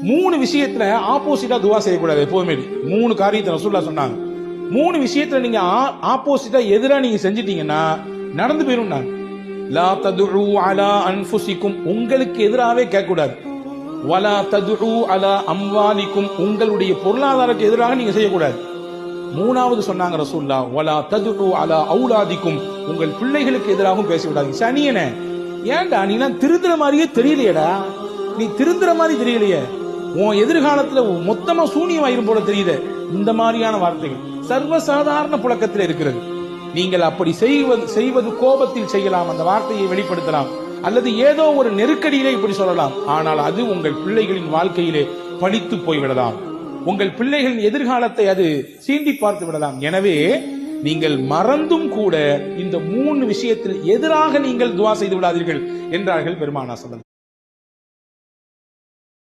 மூணு விஷயத்துல ஆப்போசிட்டா துவா செய்யக்கூடாது எப்போதுமே. மூணு காரியத்தை ரசூலுல்லாஹ் சொன்னாங்க. மூணு விஷயத்துல நீங்க ஆப்போசிட்டா எதிரா நீங்க செஞ்சிட்டீங்கன்னா நடந்து போயிரும். நான் லா ததுஉ அலா அன்ஃபுசிக்கும், உங்களுக்கு எதிராகவே கேட்க கூடாது. வலா ததுஉ அலா அம்வாலிக்கும், உங்களுடைய பொருளாதாரத்துக்கு எதிராக நீங்க செய்யக்கூடாது. மூணாவது சொன்னாங்க ரசூலுல்லாஹ், வலா ததுஉ அலா அவுலாதிக்கும், உங்கள் பிள்ளைகளுக்கு எதிராகவும் பேசக்கூடாது. சனியனே, ஏன்டா நீ திருந்துற மாதிரியே தெரியலையடா, நீ திருந்துற மாதிரி தெரியலையே, உன் எதிர்காலத்துல மொத்தமா சூனியமாயிரும் போல தெரியுது. இந்த மாதிரியான வார்த்தைகள் சர்வசாதாரண புழக்கத்தில் இருக்கிறது. நீங்கள் அப்படி செய்வது கோபத்தில் செய்யலாம், அந்த வார்த்தையை வெளிப்படுத்தலாம், அல்லது ஏதோ ஒரு நெருக்கடியிலே இப்படி சொல்லலாம். ஆனால் அது உங்கள் பிள்ளைகளின் வாழ்க்கையிலே பழித்து போய்விடலாம், உங்கள் பிள்ளைகளின் எதிர்காலத்தை அது சீண்டி பார்த்து விடலாம். எனவே நீங்கள் மறந்தும் கூட இந்த மூணு விஷயத்தில் எதிராக நீங்கள் துவா செய்து விடாதீர்கள் என்றார்கள் பெருமானார் ஸல்லல்லாஹு அலைஹி வஸல்லம்.